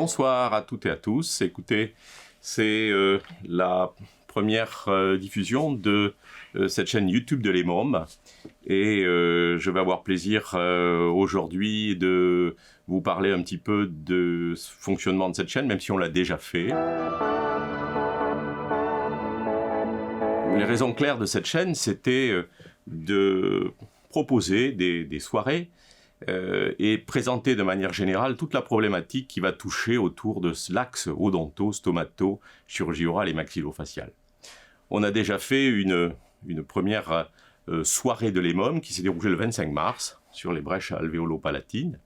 Bonsoir à toutes et à tous. Écoutez, c'est la première diffusion de cette chaîne YouTube de Les Mômes. Et je vais avoir plaisir aujourd'hui de vous parler un petit peu de fonctionnement de cette chaîne, même si on l'a déjà fait. Les raisons claires de cette chaîne, c'était de proposer des soirées et présenter de manière générale toute la problématique qui va toucher autour de l'axe odonto, stomato, chirurgie orale et maxillofaciale. On a déjà fait une première soirée de Les Mômes qui s'est déroulée le 25 mars sur les brèches alvéolo-palatines.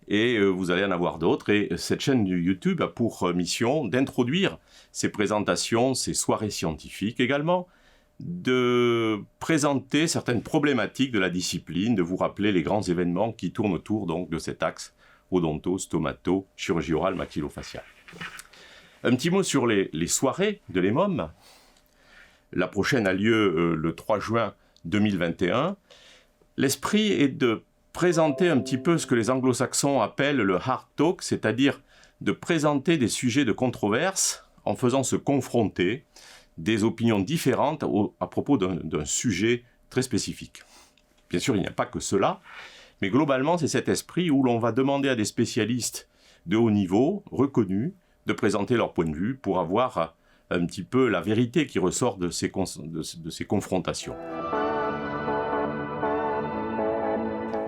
Et vous allez en avoir d'autres. Et cette chaîne du YouTube a pour mission d'introduire ces présentations, ces soirées scientifiques également, de présenter certaines problématiques de la discipline, de vous rappeler les grands événements qui tournent autour donc de cet axe odonto, stomato, chirurgie orale, maxillofaciale. Un petit mot sur les soirées de Les Mômes. La prochaine a lieu le 3 juin 2021. L'esprit est de présenter un petit peu ce que les anglo-saxons appellent le hard talk, c'est-à-dire de présenter des sujets de controverse en faisant se confronter des opinions différentes à propos d'un sujet très spécifique. Bien sûr, il n'y a pas que cela, mais globalement, c'est cet esprit où l'on va demander à des spécialistes de haut niveau, reconnus, de présenter leur point de vue pour avoir un petit peu la vérité qui ressort de ces confrontations.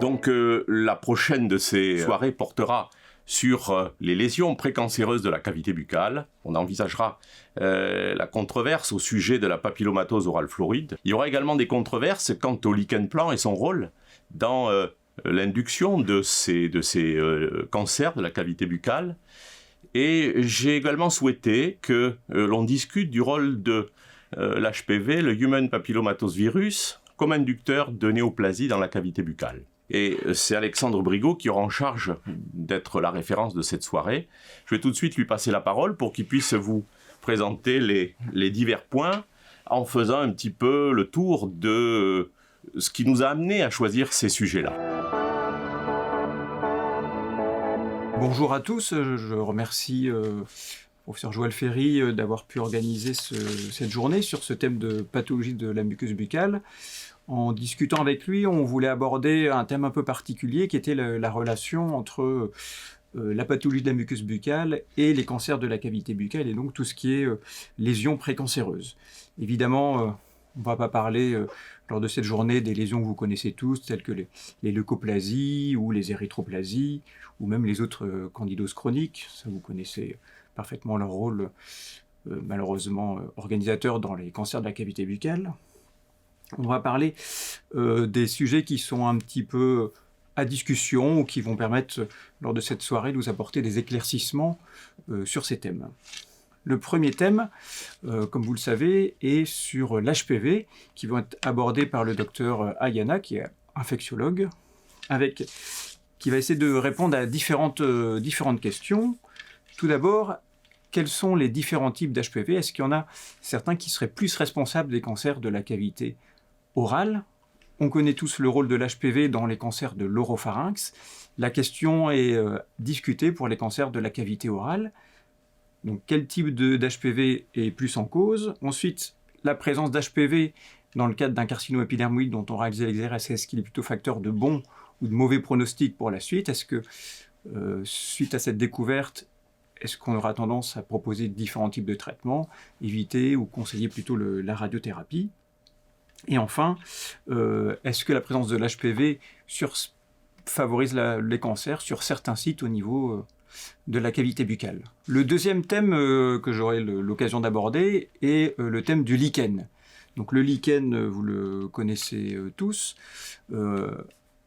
Donc, la prochaine de ces soirées portera sur les lésions précancéreuses de la cavité buccale. On envisagera la controverse au sujet de la papillomatose orale floride. Il y aura également des controverses quant au lichen plan et son rôle dans l'induction de ces cancers de la cavité buccale. Et j'ai également souhaité que l'on discute du rôle de l'HPV, le Human Papillomatous Virus, comme inducteur de néoplasie dans la cavité buccale. Et c'est Alexandre Brigaud qui aura en charge d'être la référence de cette soirée. Je vais tout de suite lui passer la parole pour qu'il puisse vous présenter les divers points en faisant un petit peu le tour de ce qui nous a amené à choisir ces sujets-là. Bonjour à tous, je remercie professeur Joël Ferry d'avoir pu organiser cette journée sur ce thème de pathologie de la muqueuse buccale. En discutant avec lui, on voulait aborder un thème un peu particulier qui était la relation entre la pathologie de la muqueuse buccale et les cancers de la cavité buccale et donc tout ce qui est lésions précancéreuses. Évidemment, on ne va pas parler lors de cette journée des lésions que vous connaissez tous, telles que les leucoplasies ou les érythroplasies ou même les autres candidoses chroniques. Ça, vous connaissez parfaitement leur rôle, malheureusement, organisateur dans les cancers de la cavité buccale. On va parler des sujets qui sont un petit peu à discussion ou qui vont permettre, lors de cette soirée, de vous apporter des éclaircissements sur ces thèmes. Le premier thème, comme vous le savez, est sur l'HPV, qui va être abordé par le docteur Ayana, qui est infectiologue, qui va essayer de répondre à différentes questions. Tout d'abord, quels sont les différents types d'HPV? Est-ce qu'il y en a certains qui seraient plus responsables des cancers de la cavité orale? On connaît tous le rôle de l'HPV dans les cancers de l'oropharynx. La question est discutée pour les cancers de la cavité orale. Donc, quel type d'HPV est plus en cause? Ensuite, la présence d'HPV dans le cadre d'un carcinome épidermoïde dont on réalise l'exérèse, est-ce qu'il est plutôt facteur de bon ou de mauvais pronostic pour la suite? Est-ce que, suite à cette découverte, est-ce qu'on aura tendance à proposer différents types de traitements, éviter ou conseiller plutôt la radiothérapie? Et enfin, est-ce que la présence de l'HPV favorise les cancers sur certains sites au niveau de la cavité buccale? Le deuxième thème que j'aurai l'occasion d'aborder est le thème du lichen. Donc le lichen, vous le connaissez tous.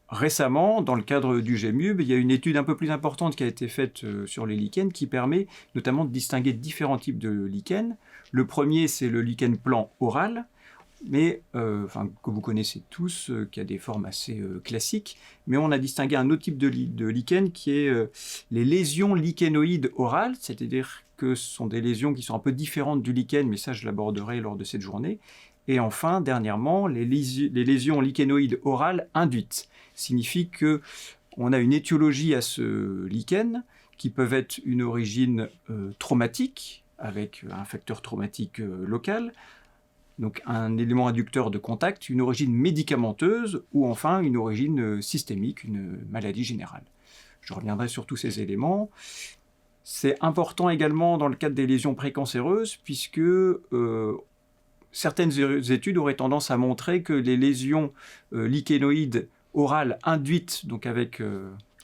Récemment, dans le cadre du GEMUB, il y a une étude un peu plus importante qui a été faite sur les lichens qui permet notamment de distinguer différents types de lichens. Le premier, c'est le lichen plan oral, mais que vous connaissez tous, qui a des formes assez classiques, mais on a distingué un autre type de lichen qui est les lésions lichenoïdes orales, c'est-à-dire que ce sont des lésions qui sont un peu différentes du lichen, mais ça je l'aborderai lors de cette journée. Et enfin, dernièrement, les lésions lichenoïdes orales induites signifie qu'on a une étiologie à ce lichen qui peuvent être une origine traumatique, avec un facteur traumatique local, donc un élément inducteur de contact, une origine médicamenteuse ou enfin une origine systémique, une maladie générale. Je reviendrai sur tous ces éléments. C'est important également dans le cadre des lésions précancéreuses puisque certaines études auraient tendance à montrer que les lésions lichénoïdes orales induites, donc avec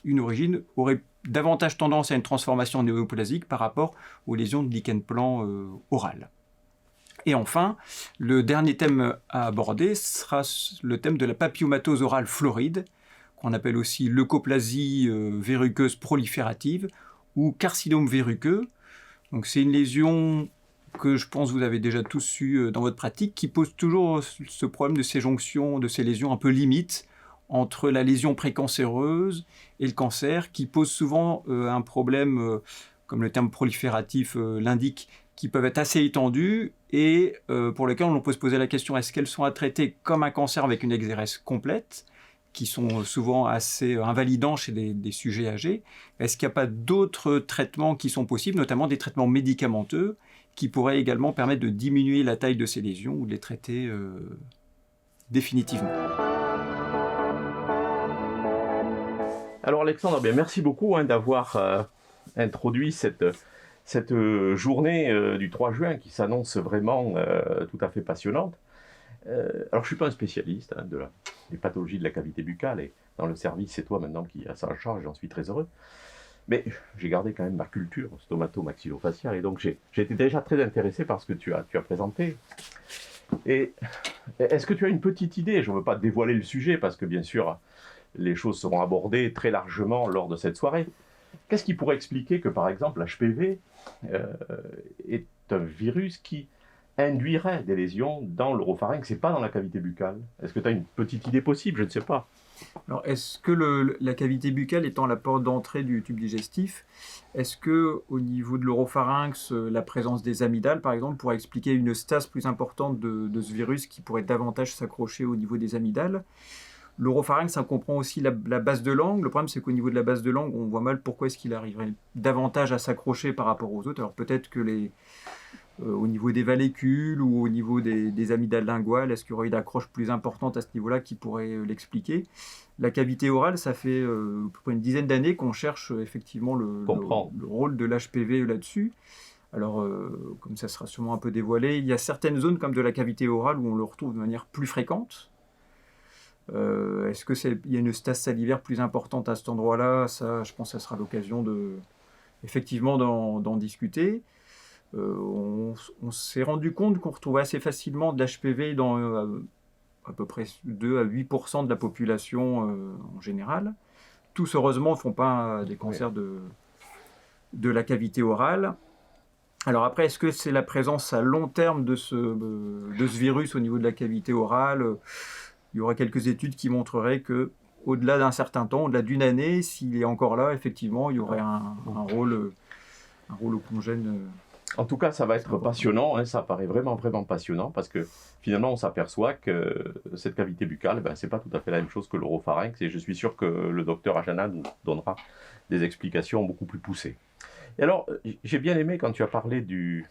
une origine, auraient davantage tendance à une transformation néoplasique par rapport aux lésions de lichen plan orales. Et enfin, le dernier thème à aborder sera le thème de la papillomatose orale floride, qu'on appelle aussi leucoplasie verruqueuse proliférative ou carcinome verruqueux. Donc c'est une lésion que je pense vous avez déjà tous eu dans votre pratique, qui pose toujours ce problème de ces jonctions, de ces lésions un peu limites entre la lésion précancéreuse et le cancer, qui pose souvent un problème, comme le terme prolifératif l'indique, qui peuvent être assez étendues et pour lesquelles on peut se poser la question, est-ce qu'elles sont à traiter comme un cancer avec une exérèse complète, qui sont souvent assez invalidants chez des sujets âgés? Est-ce qu'il n'y a pas d'autres traitements qui sont possibles, notamment des traitements médicamenteux, qui pourraient également permettre de diminuer la taille de ces lésions ou de les traiter définitivement? Alors Alexandre, bien, merci beaucoup d'avoir introduit cette journée du 3 juin qui s'annonce vraiment tout à fait passionnante. Alors je ne suis pas un spécialiste des pathologies de la cavité buccale et dans le service c'est toi maintenant qui as ça en charge, j'en suis très heureux. Mais j'ai gardé quand même ma culture stomato-maxillofaciale et donc j'ai été déjà très intéressé par ce que tu as présenté. Et est-ce que tu as une petite idée? Je ne veux pas dévoiler le sujet parce que bien sûr les choses seront abordées très largement lors de cette soirée. Qu'est-ce qui pourrait expliquer que par exemple l'HPV est un virus qui induirait des lésions dans l'oropharynx et pas dans la cavité buccale? Est-ce que tu as une petite idée possible? Je ne sais pas. Alors, est-ce que la cavité buccale étant la porte d'entrée du tube digestif, est-ce que au niveau de l'oropharynx, la présence des amygdales, par exemple, pourrait expliquer une stase plus importante de ce virus qui pourrait davantage s'accrocher au niveau des amygdales? L'oropharynx, ça comprend aussi la base de langue. Le problème, c'est qu'au niveau de la base de langue, on voit mal pourquoi est-ce qu'il arriverait davantage à s'accrocher par rapport aux autres. Alors peut-être que au niveau des vallécules ou au niveau des amygdales linguales, est-ce qu'il y aurait une accroche plus importante à ce niveau-là qui pourrait l'expliquer? La cavité orale, ça fait à peu près une dizaine d'années qu'on cherche effectivement le rôle de l'HPV là-dessus. Alors, comme ça sera sûrement un peu dévoilé, il y a certaines zones comme de la cavité orale où on le retrouve de manière plus fréquente. Est-ce qu'il y a une stase salivaire plus importante à cet endroit-là? Ça, je pense que ça sera l'occasion effectivement d'en discuter. On s'est rendu compte qu'on retrouvait assez facilement de l'HPV dans à peu près 2 à 8% de la population en général. Tous, heureusement, ne font pas des cancers de la cavité orale. Alors après, est-ce que c'est la présence à long terme de ce virus au niveau de la cavité orale? Il y aura quelques études qui montreraient que au-delà d'un certain temps, au-delà d'une année, s'il est encore là, effectivement, il y aurait un rôle oncogène. En tout cas, ça va être passionnant, ça paraît vraiment, vraiment passionnant, parce que finalement, on s'aperçoit que cette cavité buccale, ce n'est pas tout à fait la même chose que l'oropharynx, et je suis sûr que le docteur Ajana nous donnera des explications beaucoup plus poussées. Et alors, j'ai bien aimé quand tu as parlé de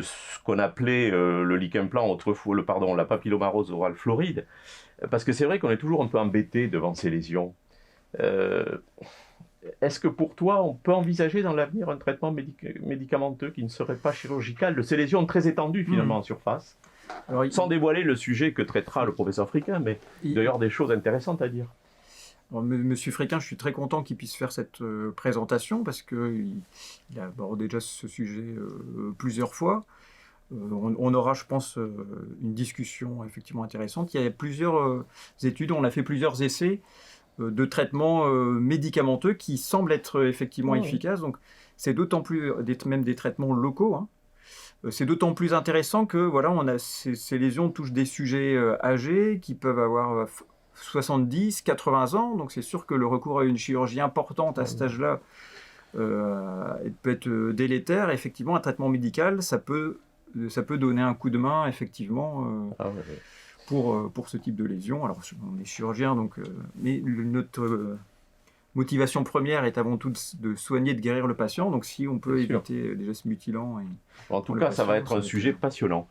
ce qu'on appelait le lichen plan, autrefois, la papillomarose orale floride, parce que c'est vrai qu'on est toujours un peu embêté devant ces lésions. Est-ce que pour toi, on peut envisager dans l'avenir un traitement médicamenteux qui ne serait pas chirurgical de ces lésions très étendues finalement en surface? Alors, sans dévoiler le sujet que traitera le professeur Friquin, mais il doit y avoir des choses intéressantes à dire. Alors, Monsieur Friquin, je suis très content qu'il puisse faire cette présentation parce qu'il a abordé déjà ce sujet plusieurs fois. On aura, je pense, une discussion effectivement intéressante. Il y a plusieurs études, on a fait plusieurs essais de traitements médicamenteux qui semblent être effectivement efficaces. Donc, c'est d'autant plus, même des traitements locaux, hein. C'est d'autant plus intéressant que voilà, ces lésions touchent des sujets âgés qui peuvent avoir 70, 80 ans. Donc, c'est sûr que le recours à une chirurgie importante à cet âge-là peut être délétère. Effectivement, un traitement médical, ça peut donner un coup de main, effectivement, pour ce type de lésion. Alors, on est chirurgien, donc, mais motivation première est avant tout de soigner, de guérir le patient. Donc si on peut Bien sûr. éviter des gestes mutilants... En tout pour le cas, ça patient, va être ça un va être sujet bien. passionnant.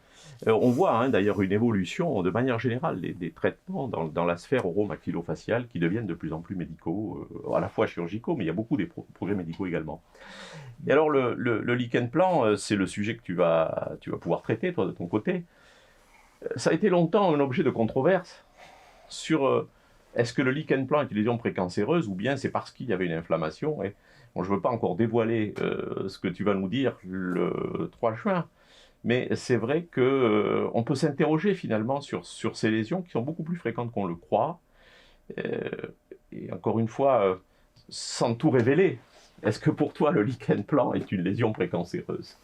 On voit d'ailleurs une évolution de manière générale des traitements dans la sphère oro-maxillofaciale qui deviennent de plus en plus médicaux, à la fois chirurgicaux, mais il y a beaucoup des progrès médicaux également. Et alors le lichen plan, c'est le sujet que tu vas pouvoir traiter, toi, de ton côté. Ça a été longtemps un objet de controverse sur est-ce que le lichen plan est une lésion précancéreuse ou bien c'est parce qu'il y avait une inflammation. Et, bon, je ne veux pas encore dévoiler ce que tu vas nous dire le 3 juin, mais c'est vrai qu'on peut s'interroger finalement sur ces lésions qui sont beaucoup plus fréquentes qu'on le croit. Et encore une fois, sans tout révéler, est-ce que pour toi le lichen plan est une lésion précancéreuse?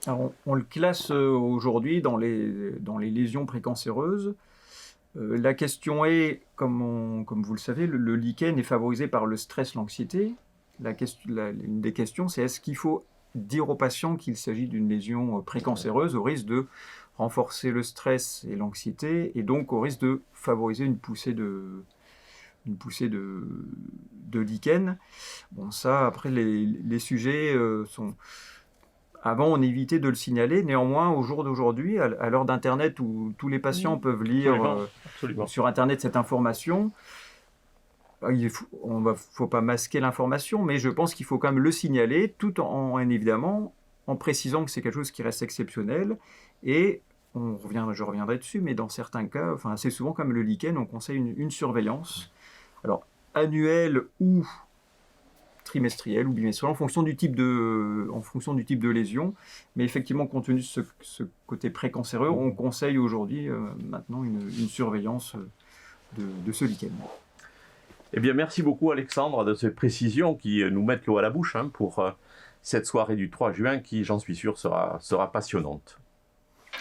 Alors, on le classe aujourd'hui dans les lésions précancéreuses. La question est, comme vous le savez, le lichen est favorisé par le stress, l'anxiété. Une des questions, c'est est-ce qu'il faut dire aux patients qu'il s'agit d'une lésion précancéreuse au risque de renforcer le stress et l'anxiété et donc au risque de favoriser une poussée de lichen. Bon, ça, après, les sujets sont... Avant, on évitait de le signaler. Néanmoins, au jour d'aujourd'hui, à l'heure d'Internet où tous les patients peuvent lire Absolument. sur Internet cette information, il ne faut pas masquer l'information, mais je pense qu'il faut quand même le signaler, tout évidemment, en précisant que c'est quelque chose qui reste exceptionnel. Et je reviendrai dessus, mais dans certains cas, enfin assez souvent, comme le lichen, on conseille une surveillance. Alors, annuelle ou trimestrielle ou bimestrielle, en fonction du type de lésion. Mais effectivement, compte tenu de ce côté précancéreux, on conseille aujourd'hui maintenant une surveillance de ce lichen. Eh bien, merci beaucoup Alexandre de ces précisions qui nous mettent l'eau à la bouche pour cette soirée du 3 juin qui, j'en suis sûr, sera passionnante.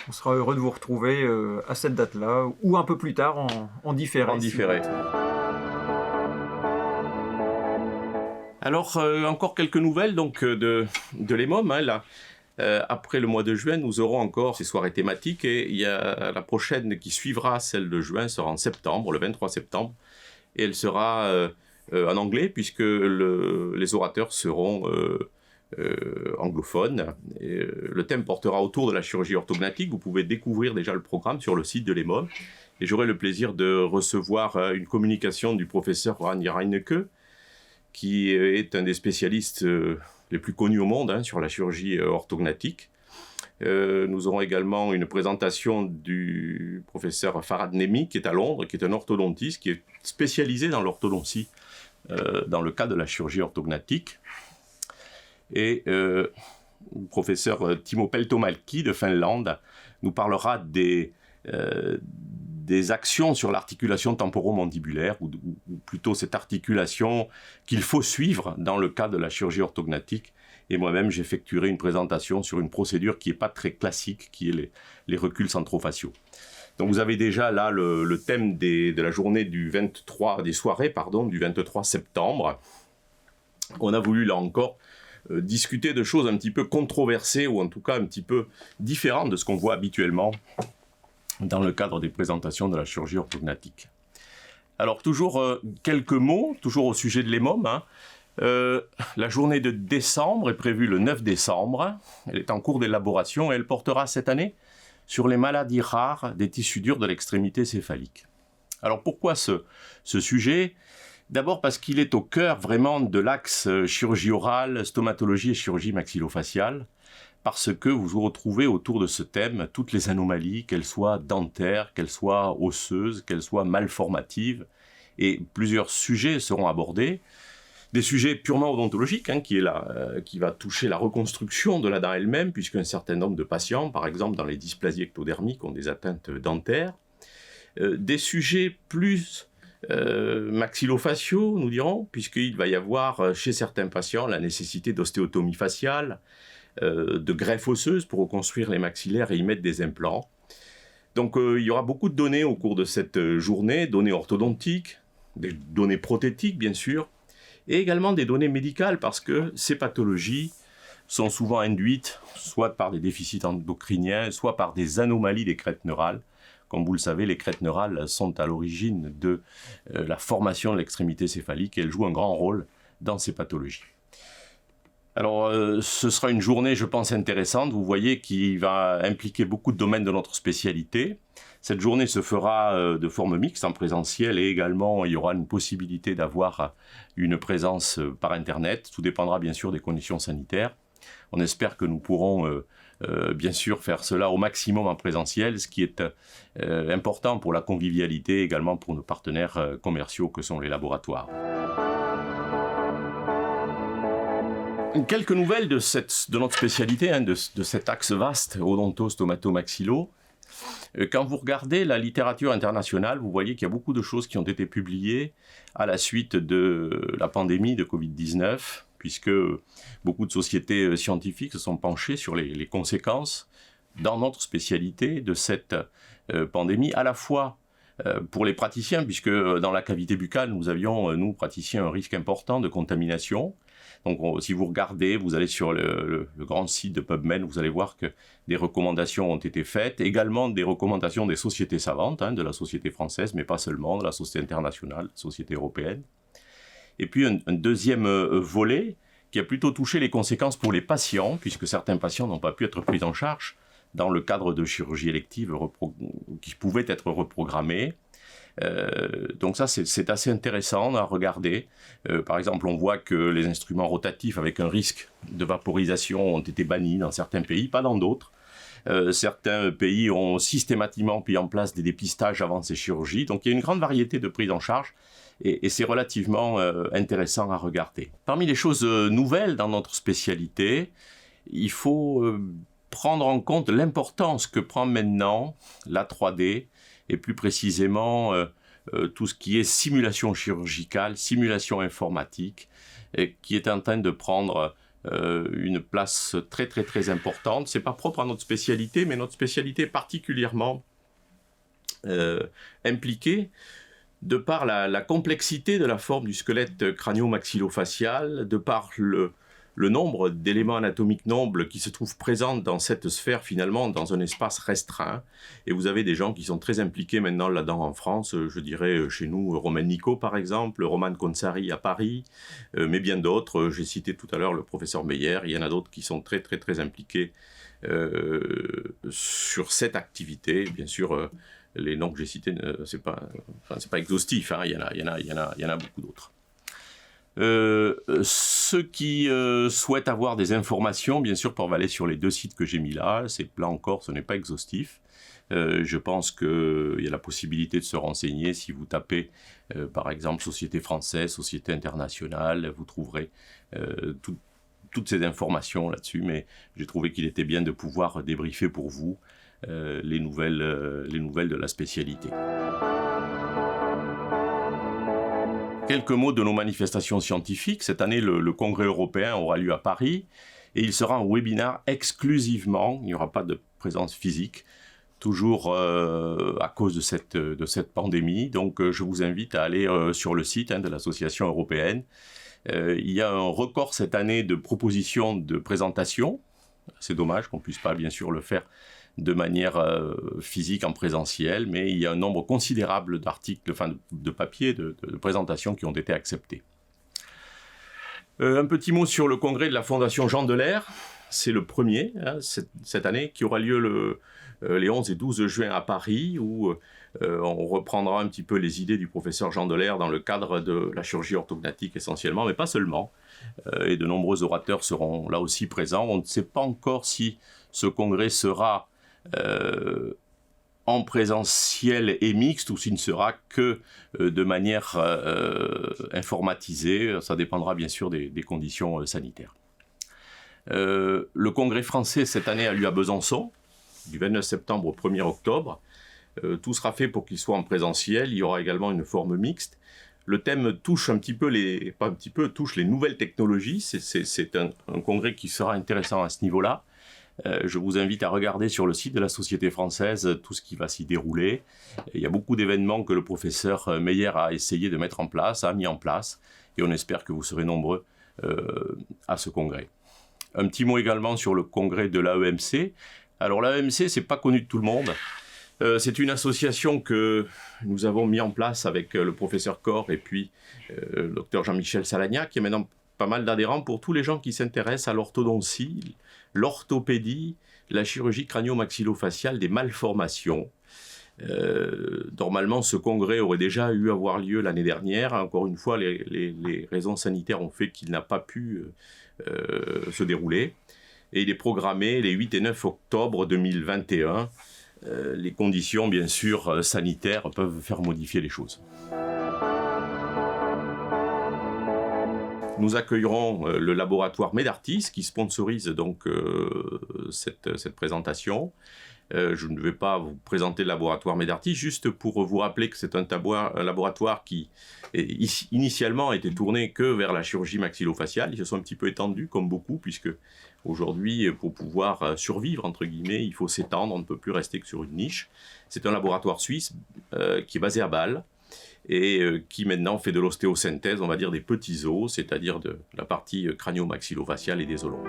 On sera heureux de vous retrouver à cette date-là ou un peu plus tard en différé. Alors, encore quelques nouvelles donc, de l'EMOM. Après le mois de juin, nous aurons encore ces soirées thématiques et il y a la prochaine qui suivra, celle de juin, sera en septembre, le 23 septembre. Et elle sera en anglais puisque les orateurs seront anglophones. Et, le thème portera autour de la chirurgie orthognathique. Vous pouvez découvrir déjà le programme sur le site de l'EMOM. Et j'aurai le plaisir de recevoir une communication du professeur Rani Reinecke, qui est un des spécialistes les plus connus au monde sur la chirurgie orthognathique. Nous aurons également une présentation du professeur Farhad Nemi, qui est à Londres, qui est un orthodontiste, qui est spécialisé dans l'orthodontie, dans le cas de la chirurgie orthognathique. Et le professeur Timo Peltomäki de Finlande nous parlera des actions sur l'articulation temporomandibulaire, ou plutôt cette articulation qu'il faut suivre dans le cas de la chirurgie orthognathique. Et moi-même, j'effectuerai une présentation sur une procédure qui n'est pas très classique, qui est les reculs centrofaciaux. Donc vous avez déjà là le thème de la journée des soirées du 23 septembre. On a voulu là encore discuter de choses un petit peu controversées, ou en tout cas un petit peu différentes de ce qu'on voit habituellement dans le cadre des présentations de la chirurgie orthognathique. Alors toujours quelques mots, toujours au sujet de l'EMOM. La journée de décembre est prévue le 9 décembre. Elle est en cours d'élaboration et elle portera cette année sur les maladies rares des tissus durs de l'extrémité céphalique. Alors pourquoi ce sujet ? D'abord parce qu'il est au cœur vraiment de l'axe chirurgie orale, stomatologie et chirurgie maxillofaciale, parce que vous retrouvez autour de ce thème toutes les anomalies, qu'elles soient dentaires, qu'elles soient osseuses, qu'elles soient malformatives, et plusieurs sujets seront abordés. Des sujets purement odontologiques, qui va toucher la reconstruction de la dent elle-même, puisqu'un certain nombre de patients, par exemple dans les dysplasies ectodermiques, ont des atteintes dentaires. Des sujets plus maxillofaciaux, nous dirons, puisqu'il va y avoir chez certains patients la nécessité d'ostéotomie faciale, de greffe osseuse pour reconstruire les maxillaires et y mettre des implants. Donc il y aura beaucoup de données au cours de cette journée, données orthodontiques, des données prothétiques bien sûr, et également des données médicales, parce que ces pathologies sont souvent induites soit par des déficits endocriniens, soit par des anomalies des crêtes neurales. Comme vous le savez, les crêtes neurales sont à l'origine de la formation de l'extrémité céphalique et elles jouent un grand rôle dans ces pathologies. Alors, ce sera une journée, je pense, intéressante. Vous voyez qui va impliquer beaucoup de domaines de notre spécialité. Cette journée se fera de forme mixte, en présentiel, et également, il y aura une possibilité d'avoir une présence par Internet. Tout dépendra bien sûr des conditions sanitaires. On espère que nous pourrons bien sûr faire cela au maximum en présentiel, ce qui est important pour la convivialité, également pour nos partenaires commerciaux que sont les laboratoires. Quelques nouvelles de notre spécialité, de cet axe vaste, odonto-stomato-maxillo. Quand vous regardez la littérature internationale, vous voyez qu'il y a beaucoup de choses qui ont été publiées à la suite de la pandémie de Covid-19, puisque beaucoup de sociétés scientifiques se sont penchées sur les conséquences dans notre spécialité de cette pandémie, à la fois pour les praticiens, puisque dans la cavité buccale, nous avions, nous praticiens, un risque important de contamination. Donc si vous regardez, vous allez sur le grand site de PubMed, vous allez voir que des recommandations ont été faites, également des recommandations des sociétés savantes, de la société française, mais pas seulement, de la société internationale, la société européenne. Et puis un deuxième volet qui a plutôt touché les conséquences pour les patients, puisque certains patients n'ont pas pu être pris en charge dans le cadre de chirurgie élective qui pouvaient être reprogrammées. Donc ça, c'est assez intéressant à regarder. Par exemple, on voit que les instruments rotatifs avec un risque de vaporisation ont été bannis dans certains pays, pas dans d'autres. Certains pays ont systématiquement mis en place des dépistages avant ces chirurgies. Donc il y a une grande variété de prises en charge et c'est relativement intéressant à regarder. Parmi les choses nouvelles dans notre spécialité, il faut prendre en compte l'importance que prend maintenant la 3D et plus précisément tout ce qui est simulation chirurgicale, simulation informatique, qui est en train de prendre une place très très très importante. C'est pas propre à notre spécialité, mais notre spécialité est particulièrement impliquée de par la complexité de la forme du squelette crânio-maxillofacial, de par le nombre d'éléments anatomiques nobles qui se trouvent présents dans cette sphère, finalement, dans un espace restreint. Et vous avez des gens qui sont très impliqués maintenant là-dedans en France, je dirais chez nous, Romain Nicot par exemple, Roman Consari à Paris, mais bien d'autres. J'ai cité tout à l'heure le professeur Meyer, il y en a d'autres qui sont très très très impliqués sur cette activité. Bien sûr, les noms que j'ai cités, c'est pas exhaustif, il y en a beaucoup d'autres. Ceux qui souhaitent avoir des informations, bien sûr, peuvent aller sur les deux sites que j'ai mis là. Là encore, ce n'est pas exhaustif. Je pense qu'il y a la possibilité de se renseigner. Si vous tapez, par exemple, Société française, Société internationale, vous trouverez toutes ces informations là-dessus. Mais j'ai trouvé qu'il était bien de pouvoir débriefer pour vous les nouvelles de la spécialité. Quelques mots de nos manifestations scientifiques. Cette année, le congrès européen aura lieu à Paris et il sera un webinaire exclusivement, il n'y aura pas de présence physique, toujours à cause de cette pandémie. Donc je vous invite à aller sur le site de l'association européenne. Il y a un record cette année de propositions de présentation. C'est dommage qu'on ne puisse pas bien sûr le faire de manière physique en présentiel, mais il y a un nombre considérable d'articles, de papiers, de présentations qui ont été acceptés. Un petit mot sur le congrès de la Fondation Jean Delair. C'est le premier cette année qui aura lieu les 11 et 12 juin à Paris, où on reprendra un petit peu les idées du professeur Jean Delair dans le cadre de la chirurgie orthognathique essentiellement, mais pas seulement. Et de nombreux orateurs seront là aussi présents. On ne sait pas encore si ce congrès sera en présentiel et mixte ou s'il ne sera que de manière informatisée. Ça dépendra bien sûr des conditions sanitaires. Le congrès français cette année a lieu à Besançon, du 29 septembre au 1er octobre. Tout sera fait pour qu'il soit en présentiel. Il y aura également une forme mixte. Le thème touche touche les nouvelles technologies. C'est un congrès qui sera intéressant à ce niveau-là. Je vous invite à regarder sur le site de la Société française tout ce qui va s'y dérouler. Il y a beaucoup d'événements que le professeur Meyer a essayé de mettre en place, a mis en place, et on espère que vous serez nombreux à ce congrès. Un petit mot également sur le congrès de l'AEMC. Alors l'AEMC, c'est pas connu de tout le monde. C'est une association que nous avons mis en place avec le professeur Cor et puis le docteur Jean-Michel Salagnac, qui est maintenant pas mal d'adhérents pour tous les gens qui s'intéressent à l'orthodontie, l'orthopédie, la chirurgie crânio-maxillofaciale des malformations. Normalement, ce congrès aurait déjà eu à avoir lieu l'année dernière. Encore une fois, les raisons sanitaires ont fait qu'il n'a pas pu se dérouler. Et il est programmé les 8 et 9 octobre 2021. Les conditions, bien sûr, sanitaires peuvent faire modifier les choses. Nous accueillerons le laboratoire Medartis qui sponsorise donc cette présentation. Je ne vais pas vous présenter le laboratoire Medartis, juste pour vous rappeler que c'est un laboratoire qui initialement était tourné que vers la chirurgie maxillofaciale. Ils se sont un petit peu étendus, comme beaucoup, puisque aujourd'hui, pour pouvoir survivre, entre guillemets, il faut s'étendre, on ne peut plus rester que sur une niche. C'est un laboratoire suisse qui est basé à Bâle et qui maintenant fait de l'ostéosynthèse, on va dire des petits os, c'est-à-dire de la partie crânio-maxillofaciale et des os longs.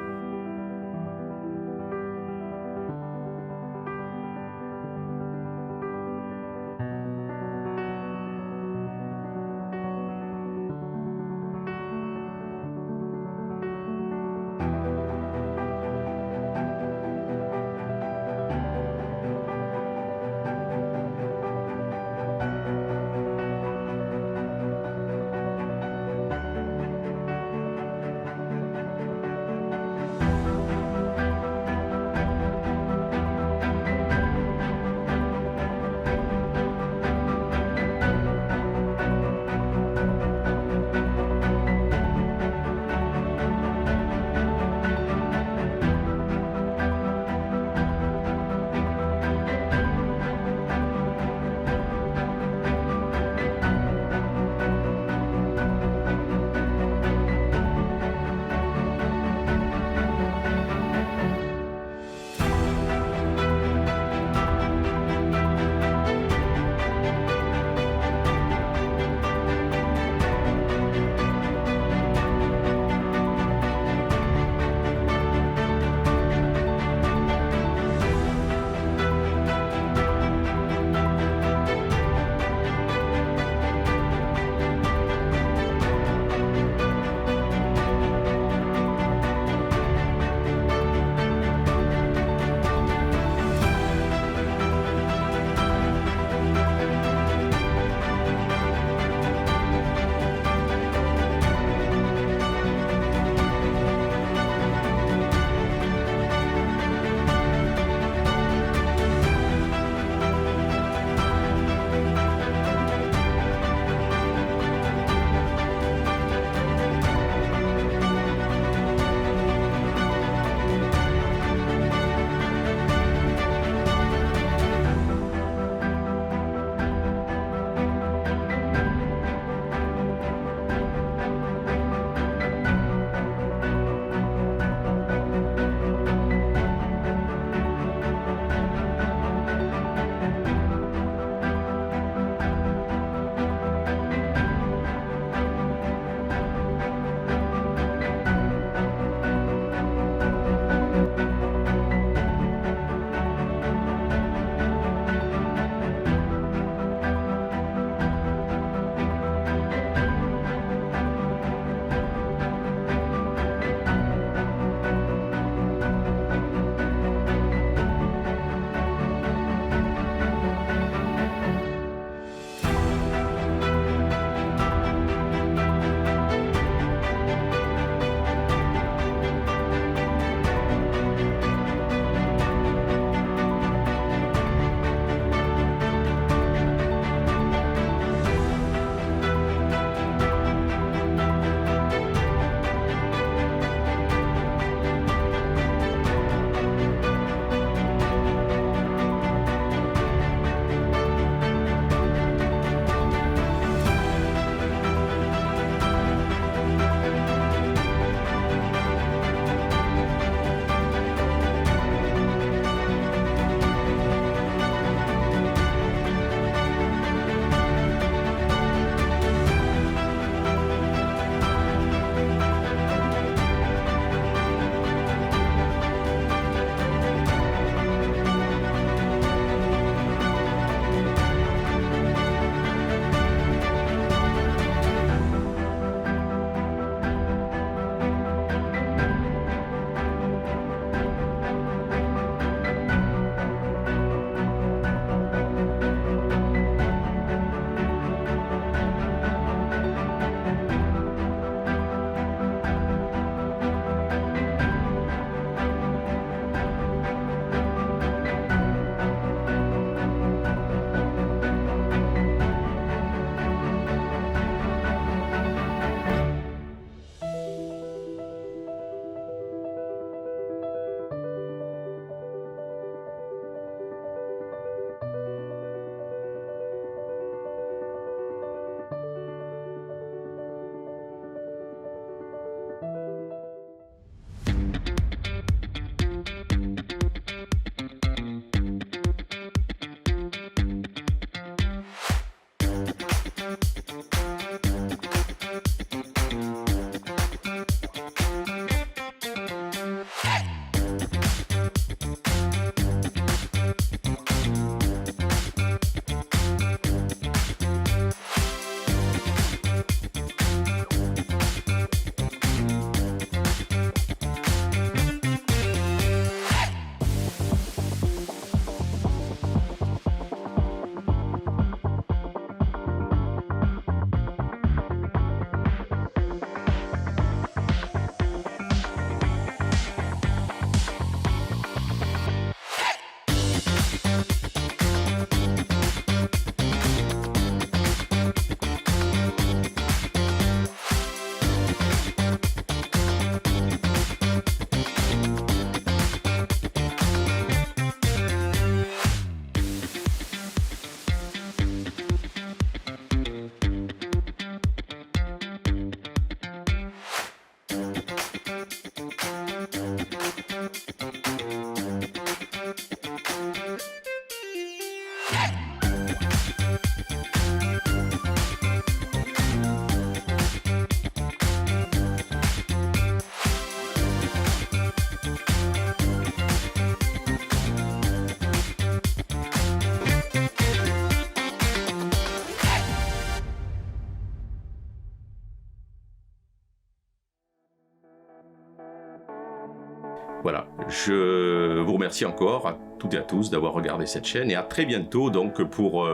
Voilà, je vous remercie encore à toutes et à tous d'avoir regardé cette chaîne et à très bientôt donc pour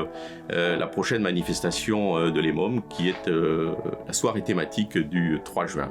la prochaine manifestation de l'EMOM qui est la soirée thématique du 3 juin.